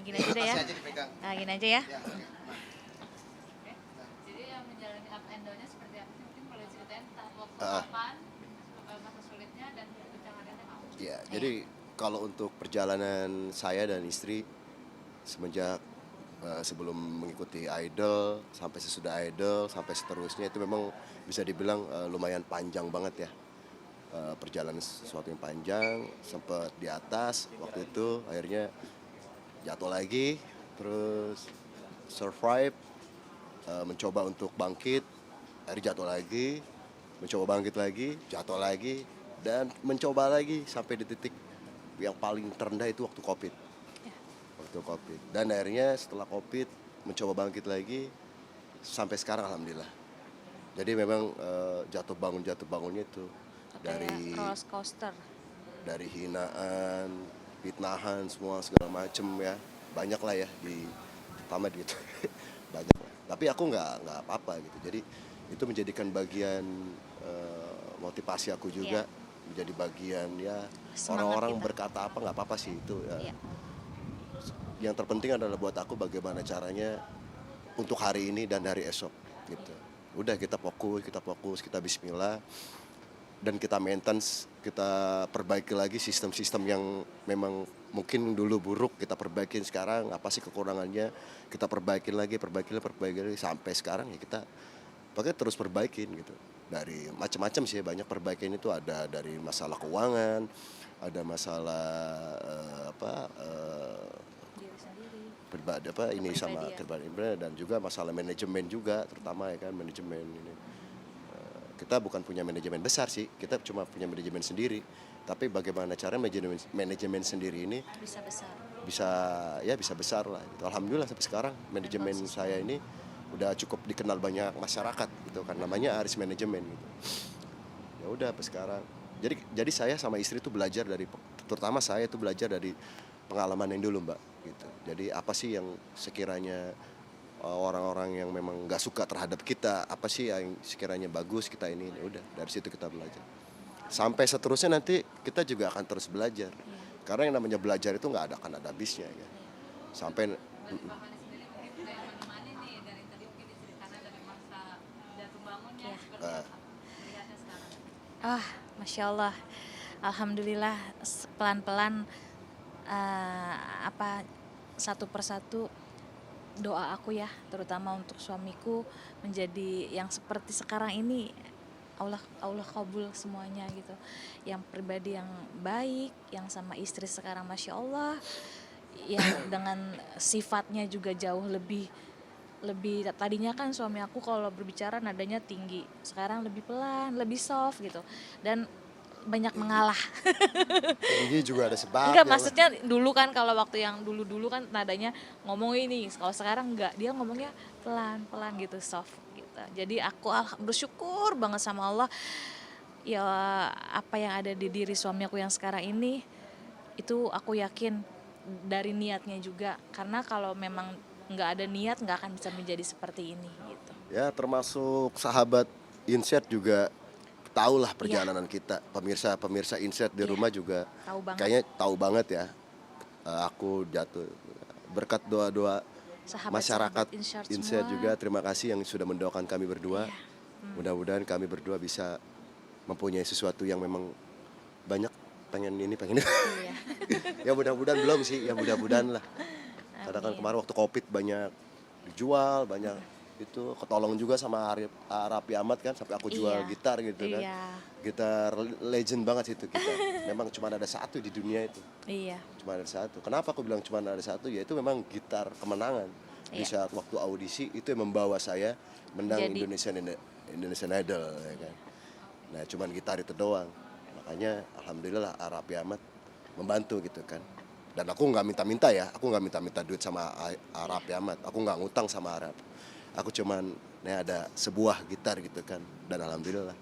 gini aja deh ya. Tasnya aja dipegang. Gini aja ya. Ya, oke. Oke. Jadi yang menjalani up and down-nya seperti apa sih? Mungkin boleh ceritain waktu Ah. kapan, masa sulitnya dan pencapaiannya apa? Ya, jadi kalau untuk perjalanan saya dan istri semenjak sebelum mengikuti idol sampai sesudah idol sampai seterusnya itu memang bisa dibilang lumayan panjang banget ya. Perjalanan sesuatu yang panjang, sempat di atas waktu itu akhirnya jatuh lagi, terus survive, mencoba untuk bangkit, akhirnya jatuh lagi, mencoba bangkit lagi, jatuh lagi, dan mencoba lagi sampai di titik yang paling terendah itu waktu COVID. Waktu COVID. Dan akhirnya setelah COVID mencoba bangkit lagi sampai sekarang alhamdulillah. Jadi memang jatuh bangunnya itu dari Kayak roller coaster. dari hinaan, fitnahan, semua segala macem ya, banyak lah ya di tamat gitu. Banyak lah. Tapi aku nggak apa-apa gitu. Jadi itu menjadikan bagian motivasi aku juga, menjadi bagian ya Semangat orang-orang kita. berkata apa nggak apa-apa sih itu ya. Iya. Yang terpenting adalah buat aku bagaimana caranya untuk hari ini dan hari esok gitu. Udah kita fokus, kita bismillah dan kita maintenance, kita perbaiki lagi sistem-sistem yang memang mungkin dulu buruk, kita perbaikin sekarang apa sih kekurangannya, kita perbaikin lagi sampai sekarang ya kita pakai terus perbaikin gitu. Dari macam-macam sih, banyak perbaikan itu ada dari masalah keuangan, ada masalah Diri sendiri. pribadi ini sama kepribadian dan juga masalah manajemen juga, terutama ya kan manajemen ini. Kita bukan punya manajemen besar sih, kita cuma punya manajemen sendiri. Tapi bagaimana cara manajemen sendiri ini Bisa besar. bisa besar lah. Gitu. Alhamdulillah sampai sekarang manajemen saya ini udah cukup dikenal banyak masyarakat gitu kan, namanya Aris Manajemen gitu. Ya udah sampai sekarang. Jadi saya sama istri itu belajar dari, terutama saya itu belajar dari pengalaman yang dulu Mbak gitu. Jadi apa sih yang sekiranya orang-orang yang memang nggak suka terhadap kita, apa sih yang sekiranya bagus kita ini, udah dari situ kita belajar. Sampai seterusnya nanti kita juga akan terus belajar. Karena yang namanya belajar itu akan ada habisnya ya. Sampai Pak Fani sendiri mungkin udah yang menemani nih dari tadi mungkin diceritakan dari masa jatuh bangunnya seperti apa melihatnya sekarang. Masya Allah. Alhamdulillah pelan-pelan satu persatu doa aku ya, terutama untuk suamiku menjadi yang seperti sekarang ini. Allah kabul semuanya gitu. Yang pribadi yang baik, yang sama istri sekarang Masya Allah, yang dengan sifatnya juga jauh lebih tadinya kan suami aku kalau berbicara nadanya tinggi, sekarang lebih pelan, lebih soft gitu, dan banyak mengalah. tinggi juga ada sebabnya. Enggak, maksudnya dulu kan kalau waktu yang dulu kan nadanya ngomong ini, kalau sekarang enggak, dia ngomongnya pelan-pelan gitu, soft gitu. Jadi aku bersyukur banget sama Allah ya, apa yang ada di diri suami aku yang sekarang ini itu aku yakin dari niatnya juga, karena kalau memang nggak ada niat nggak akan bisa menjadi seperti ini gitu. Ya termasuk sahabat Inset juga tahulah perjalanan kita. Pemirsa Inset di rumah juga Tahu banget. kayaknya tahu banget ya. Aku jatuh berkat doa-doa masyarakat Sahabat-sahabat Inset semua. juga, terima kasih yang sudah mendoakan kami berdua. Mudah-mudahan kami berdua bisa mempunyai sesuatu yang memang banyak pengen ini. Iya. Ya mudah-mudahan belum sih, ya mudah-mudahan lah. Karena kan kemarin waktu COVID banyak dijual, banyak itu ketolong juga sama Raffi Ahmad kan, sampai aku jual Iya. gitar gitu kan. Iya. Gitar legend banget sih itu kita. Memang cuma ada satu di dunia itu. Iya. Cuma ada satu. Kenapa aku bilang cuma ada satu? Ya itu memang gitar kemenangan. Di Iya. saat waktu audisi itu yang membawa saya menang Jadi- Indonesian Idol ya kan. Nah, cuman gitar itu doang. Makanya alhamdulillah Raffi Ahmad membantu gitu kan. Dan aku nggak minta-minta ya, aku nggak minta-minta duit sama Raffi Ahmad. Aku nggak ngutang sama Arab. Aku cuman ada sebuah gitar gitu kan. Dan alhamdulillah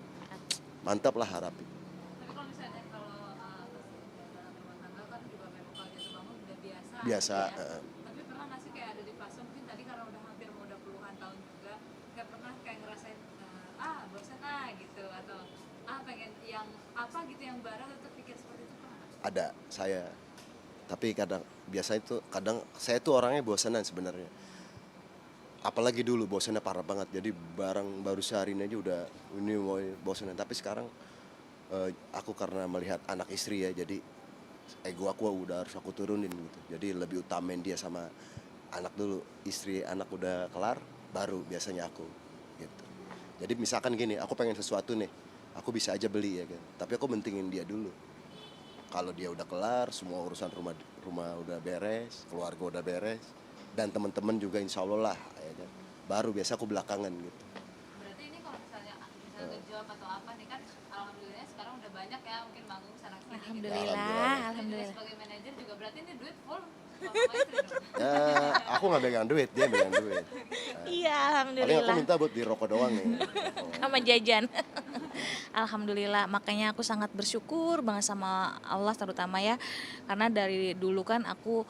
mantap lah Raffi. Tapi kalau misalnya dalam rumah tangga kan juga memang kalau jatuh bangun udah biasa. Biasa, gitu ya. Tapi pernah nggak sih kayak ada di fase mungkin tadi karena udah hampir mau udah puluhan tahun juga, kayak pernah kayak ngerasain bosan gitu, atau pengen yang apa gitu yang baru, atau pikir seperti itu pernah? Ada saya Tapi biasanya itu kadang saya tuh orangnya bosanan sebenarnya. Apalagi dulu bosannya parah banget. Jadi baru sehari ini aja udah ini mau bosanan. Tapi sekarang aku karena melihat anak istri ya, jadi ego aku udah harus aku turunin gitu. Jadi lebih utamain dia sama anak dulu. Istri anak udah kelar, baru biasanya aku gitu. Jadi misalkan gini, aku pengen sesuatu nih, aku bisa aja beli ya kan. Tapi aku mentingin dia dulu. Kalau dia udah kelar, semua urusan rumah udah beres, keluarga udah beres, dan teman-teman juga insya Allah lah, ya kan. Baru biasa aku belakangan gitu. Berarti ini kalau misalnya udah job atau apa nih kan, alhamdulillah sekarang udah banyak ya mungkin manggung sana sini. Alhamdulillah, Gitu. alhamdulillah. Sebagai manajer juga berarti ini duit full sama istri dong. Ya, aku nggak pegang duit, dia pegang duit. Iya, Paling aku alhamdulillah. minta buat di rokok doang ya. Sama jajan. Alhamdulillah, makanya aku sangat bersyukur banget sama Allah terutama ya, karena dari dulu kan aku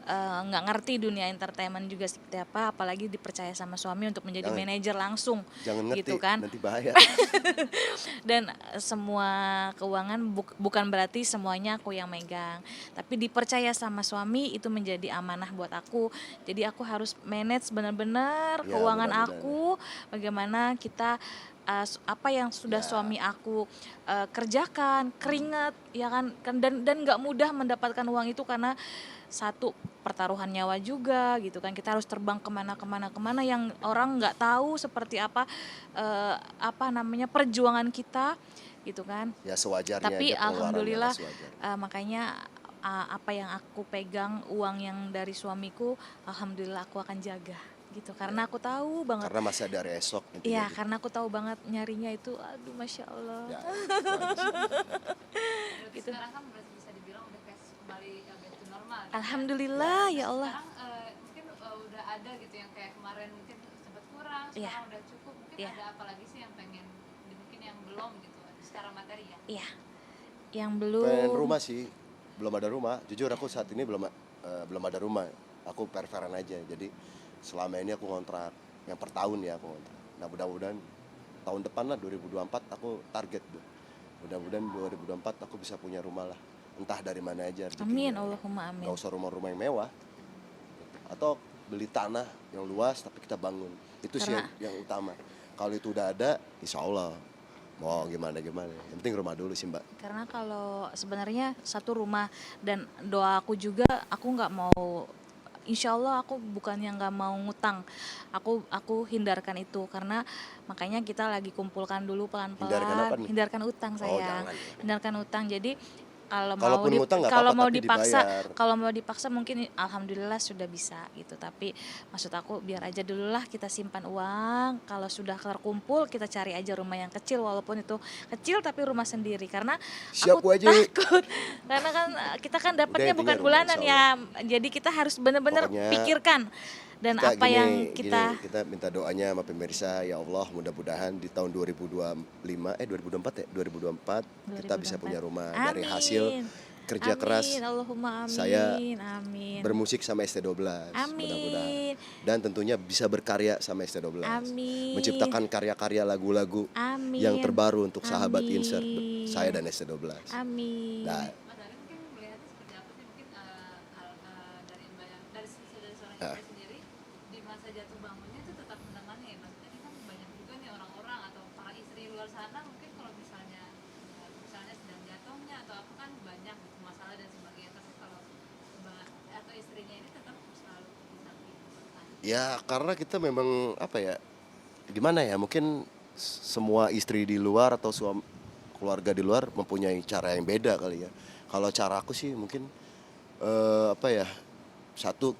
nggak ngerti dunia entertainment juga seperti apa, apalagi dipercaya sama suami untuk menjadi Jangan. manajer langsung Jangan ngerti, gitu kan. nanti bahaya. Dan semua keuangan bukan berarti semuanya aku yang megang, tapi dipercaya sama suami itu menjadi amanah buat aku. Jadi aku harus manage benar-benar Ya, keuangan benar-benar. aku, bagaimana kita apa yang sudah Ya. suami aku kerjakan, keringat ya kan dan nggak mudah mendapatkan uang itu karena satu pertaruhan nyawa juga gitu kan, kita harus terbang kemana yang orang nggak tahu seperti apa namanya perjuangan kita gitu kan. Ya sewajarnya Tapi aja pengeluarannya lah, alhamdulillah sewajarnya. makanya apa yang aku pegang, uang yang dari suamiku, alhamdulillah aku akan jaga gitu karena aku tahu banget. Karena masih ada hari esok intinya Iya, gitu. karena aku tahu banget nyarinya itu, aduh masya Allah. Ya, itu aja sih. Berarti Gitu. sekarang kan berarti bisa dibilang udah kayak kembali back to normal. Gitu. Alhamdulillah ya Allah. Sekarang mungkin udah ada gitu yang kayak kemarin mungkin sempat kurang, Iya. sekarang udah cukup. Mungkin Iya. ada apa lagi sih yang pengen dibikin yang belum gitu secara materi ya? Iya, yang Pengen belum. rumah sih, belum ada rumah. Jujur aku saat ini belum ada rumah. Aku perveran aja. Jadi selama ini aku ngontrak, yang per tahun ya aku ngontrak. Nah mudah-mudahan tahun depan lah 2024 aku target tuh. Mudah-mudahan 2024 aku bisa punya rumah lah. Entah dari mana aja rezekinya. Amin, Allahumma amin. Gak usah rumah-rumah yang mewah. Atau beli tanah yang luas tapi kita bangun. Itu sih Karena- yang utama. Kalau itu udah ada, insya Allah mau gimana. Yang penting rumah dulu sih Mbak. Karena kalau sebenarnya satu rumah dan doa aku juga, aku nggak mau, insya Allah aku bukan yang nggak mau ngutang, aku hindarkan itu karena makanya kita lagi kumpulkan dulu Hindarkan apa pelan-pelan, nih? hindarkan utang Oh, sayang, jangan. hindarkan utang. Jadi kalau mau Kalaupun ngutang nggak kalau apa-apa, mau tapi dipaksa, dibayar. kalau mau dipaksa mungkin alhamdulillah sudah bisa gitu. Tapi maksud aku biar aja dulu lah kita simpan uang. Kalau sudah terkumpul kita cari aja rumah yang kecil, walaupun itu kecil tapi rumah sendiri. Karena Siap, aku Bu Haji. takut. Karena kan kita kan dapatnya Udah, bukan intinya bulanan rumah, ya. Jadi kita harus benar-benar Pokoknya pikirkan dan Kita apa yang kita kita minta doanya sama pemirsa, ya Allah mudah-mudahan di tahun 2024 kita bisa 2024. punya rumah Amin. dari hasil kerja keras Amin, Allahumma amin. saya Amin. bermusik sama ST12 Amin. mudah-mudahan, dan tentunya bisa berkarya sama ST12, Amin. menciptakan karya-karya lagu-lagu Amin. yang terbaru untuk sahabat Amin. insert saya dan ST12. Amin. Nah, Mas Ari mungkin melihatnya seperti apa sih mungkin dari Mbak dari seorang Ah. istri sendiri di masa jatuh bangunnya itu tetap menemani ya Mas. Jadi kan banyak juga nih orang-orang atau para istri luar sana mungkin kalau misalnya sedang jatuhnya atau apa kan banyak gitu masalah dan sebagainya. Tapi kalau Mbak atau istrinya ini tetap selalu di samping pasangan. ya karena kita memang apa ya, gimana ya, mungkin semua istri di luar atau keluarga di luar mempunyai cara yang beda kali ya. Kalau cara aku sih mungkin apa ya, satu,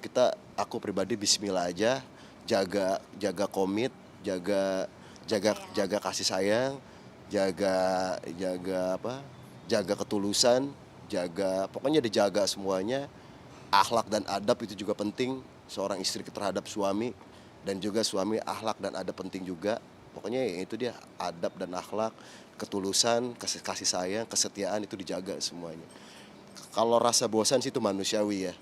aku pribadi Bismillah aja, jaga komit, jaga kasih sayang, jaga ketulusan, pokoknya dijaga semuanya. Akhlak dan adab itu juga penting, seorang istri terhadap suami, dan juga suami akhlak dan adab penting juga. Pokoknya ya itu dia, adab dan akhlak, ketulusan, kasih sayang, kesetiaan itu dijaga semuanya. Kalau rasa bosan sih itu manusiawi ya.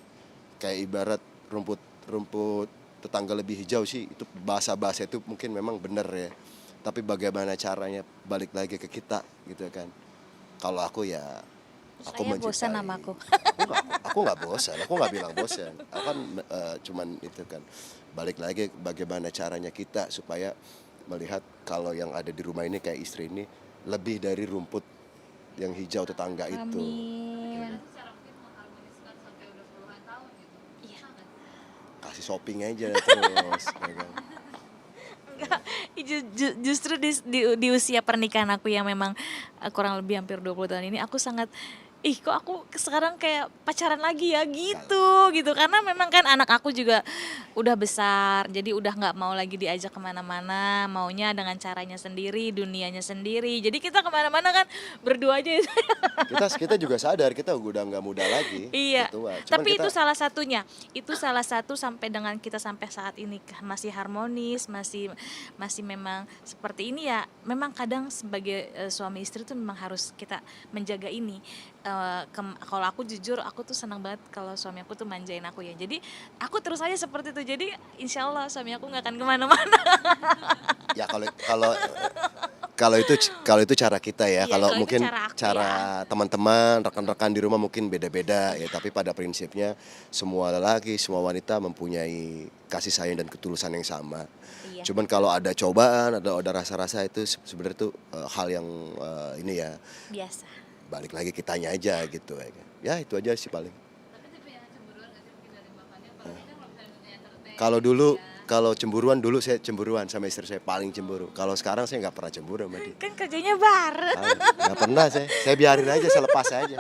Kayak ibarat rumput tetangga lebih hijau sih, itu bahasa itu mungkin memang benar ya. Tapi bagaimana caranya balik lagi ke kita gitu kan. Kalau aku ya Aku Saya bosan mencintai. sama aku. Aku nggak bosan, aku nggak bilang bosan. Aku kan cuman itu kan balik lagi bagaimana caranya kita supaya melihat kalau yang ada di rumah ini kayak istri ini lebih dari rumput yang hijau tetangga itu. Amin. Secara mungkin mengharmoniskan sampai udah puluhan tahun gitu. Iya. Bisa nggak? Kasih shopping aja terus, ya kan? Justru di usia pernikahan aku yang memang kurang lebih hampir 20 tahun ini aku sangat kok aku sekarang kayak pacaran lagi ya gitu karena memang kan anak aku juga udah besar jadi udah nggak mau lagi diajak kemana-mana, maunya dengan caranya sendiri, dunianya sendiri, jadi kita kemana-mana kan berdua aja. Kita juga sadar kita udah nggak muda lagi, Iya, udah tua. Cuman tapi kita itu salah satunya. Itu salah satu sampai dengan kita sampai saat ini masih harmonis, masih masih memang seperti ini ya. Memang kadang sebagai suami istri tuh memang harus kita menjaga ini. Kalau aku jujur, aku tuh senang banget kalau suami aku tuh manjain aku ya. Jadi aku terus aja seperti itu. Jadi insya Allah suami aku nggak akan kemana-mana. ya kalau itu cara kita ya. Iya, Kalau kalau itu mungkin cara aku cara ya. teman-teman, rekan-rekan di rumah mungkin beda-beda ya. Tapi pada prinsipnya semua lelaki, semua wanita mempunyai kasih sayang dan ketulusan yang sama. Iya, Cuman kalau ada cobaan, ada rasa-rasa itu sebenarnya tuh hal yang ini ya biasa. balik lagi kitanya aja gitu ya. Ya itu aja sih paling. Tapi tipe yang cemburuan nggak sih mungkin dari bapaknya? Apalagi kan kalau misalnya dunia entertain. Kalau dulu ya. kalau cemburuan dulu saya cemburuan sama istri saya paling cemburu. Kalau sekarang saya nggak pernah cemburu sama dia. Kan kerjanya bareng. Nggak pernah saya biarin aja, saya lepas aja.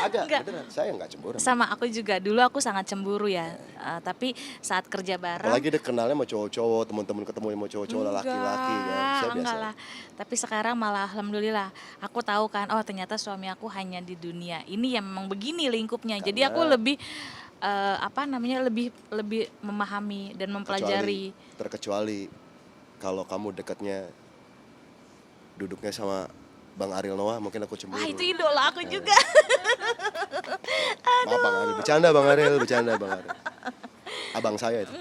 Agak Enggak. beneran, saya nggak cemburu. Sama aku juga, dulu aku sangat cemburu ya. Tapi saat kerja bareng Apalagi dia kenalnya sama cowok-cowok, teman-teman ketemu sama cowok-cowok laki-laki kan. Saya biasa. enggak lah. Tapi sekarang malah alhamdulillah aku tahu kan, oh ternyata suami aku hanya di dunia ini yang memang begini lingkupnya. Jadi aku Karena- lebih lebih lebih memahami dan mempelajari. Terkecuali kalau kamu dekatnya duduknya sama Bang Ariel Noah, mungkin aku cemburu. Wah, itu idola aku juga. Maaf Bang Ariel, bercanda Bang Ariel. Abang saya itu.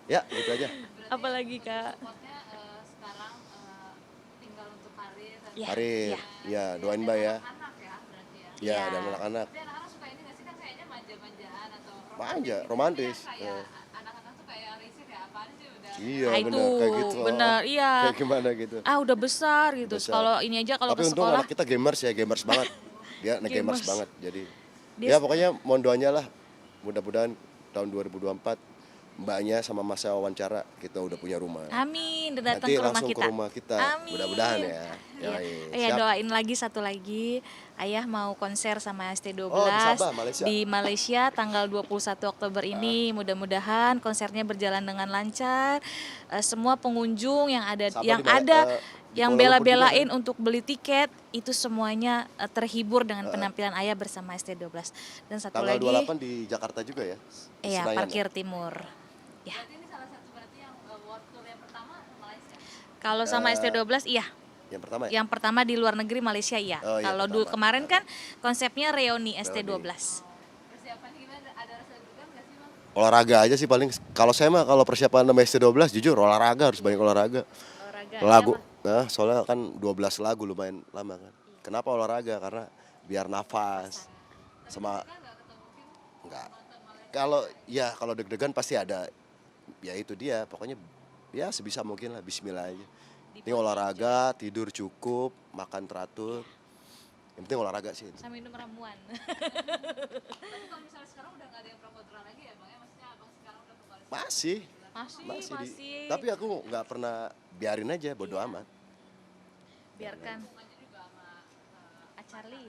Ya, gitu aja. Apalagi Kak. Supportnya sekarang tinggal untuk karir dan Ya, Karir, ya. ya doain Mbak ya. anak ya berarti ya. Ya, Ya. dan anak-anak. Tapi anak-anak suka ini nggak sih, kan kayaknya manja-manjaan atau Manja, gitu. romantis. Jadi kayak anak-anak tuh kayak risih kayak apaan sih udah. Iya, Ah, benar itu, kayak gitu. benar, iya. Kayak gimana gitu. Udah besar gitu. Besar. Kalau ini aja kalau Tapi ke untung sekolah anak kita gamers ya, gamers banget. Dia anak gamers Gamers. banget. Jadi Dia- ya pokoknya mohon doanya lah. Mudah-mudahan tahun 2024 mbaknya sama masa wawancara kita udah punya rumah. amin, dan datang Nanti ke rumah langsung kita. ke rumah kita. Amin. Mudah-mudahan ya. Iya. Yoi. Iya, Siap. doain lagi satu lagi. Ayah mau konser sama ST12 Oh, di Sabah, Malaysia. di Malaysia tanggal 21 Oktober ini. Mudah-mudahan konsernya berjalan dengan lancar. Semua pengunjung yang ada Sabah yang di Bala- ada di yang Kuala Lumpur bela-belain juga, untuk beli tiket itu semuanya terhibur dengan Ah. penampilan Ayah bersama ST12. Dan satu Tanggal lagi 28 di Jakarta juga ya. Di iya, Senayan Parkir ya? Timur. Ya. Berarti ini salah satu berarti yang world tour yang pertama Malaysia. Kalau sama Eh, ST12 iya. Yang pertama ya? Yang pertama di luar negeri Malaysia iya. Oh, iya, Kalau dulu pertama. kemarin kan konsepnya reuni ST12. Persiapannya gimana? Ada rasa deg-degan nggak sih bang? Olahraga aja sih paling. Kalau saya mah kalau persiapan sama ST12 jujur olahraga, harus banyak olahraga. Olahraga. Lagu, iya, nah soalnya kan 12 lagu lumayan lama kan. Kenapa olahraga? Karena biar nafas sama enggak. Kalau deg-degan pasti ada. Ya itu dia, pokoknya ya sebisa mungkin lah bismillah aja. Ini olahraga, tidur cukup, makan teratur. Yang penting olahraga sih. Sama minum ramuan. Tapi kalau misalnya sekarang udah nggak ada yang pro kontra lagi ya bang ya, maksudnya abang sekarang udah kembali. Masih, masih. tapi aku nggak pernah biarin aja, bodo amat. Biarkan Hubungannya juga sama Acharli.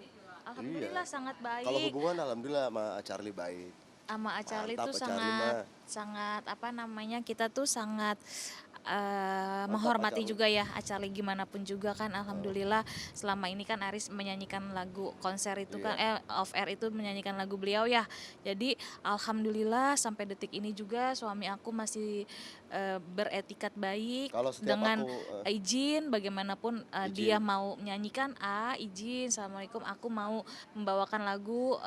Alhamdulillah sangat baik. Kalau hubungan alhamdulillah sama Charlie baik. Sama Acharli Mantap, tuh Acharli sangat mah. sangat apa namanya, kita tuh sangat Mantap, menghormati Acharli. juga ya Acharli gimana pun juga kan. Alhamdulillah selama ini kan Aris menyanyikan lagu konser itu kan off air itu menyanyikan lagu beliau ya. Jadi alhamdulillah sampai detik ini juga suami aku masih beretikat baik Kalau setiap dengan aku, izin bagaimanapun Izin. dia mau menyanyikan izin, assalamualaikum, aku mau membawakan lagu,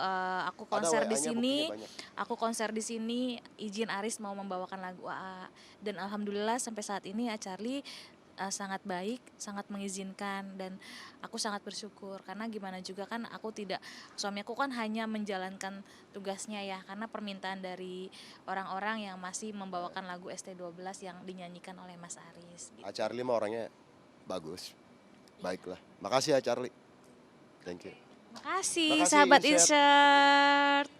aku Ada konser di WA-nya sini, buktinya banyak. aku konser di sini, izin Aris mau membawakan lagu dan alhamdulillah sampai saat ini Acharli sangat baik, sangat mengizinkan, dan aku sangat bersyukur karena gimana juga kan suami aku kan hanya menjalankan tugasnya ya, karena permintaan dari orang-orang yang masih membawakan lagu ST12 yang dinyanyikan oleh Mas Aris gitu. Charlie mah orangnya bagus. Baiklah. Makasih ya Charlie. Thank you. Makasih Makasih, sahabat Insert. Insert.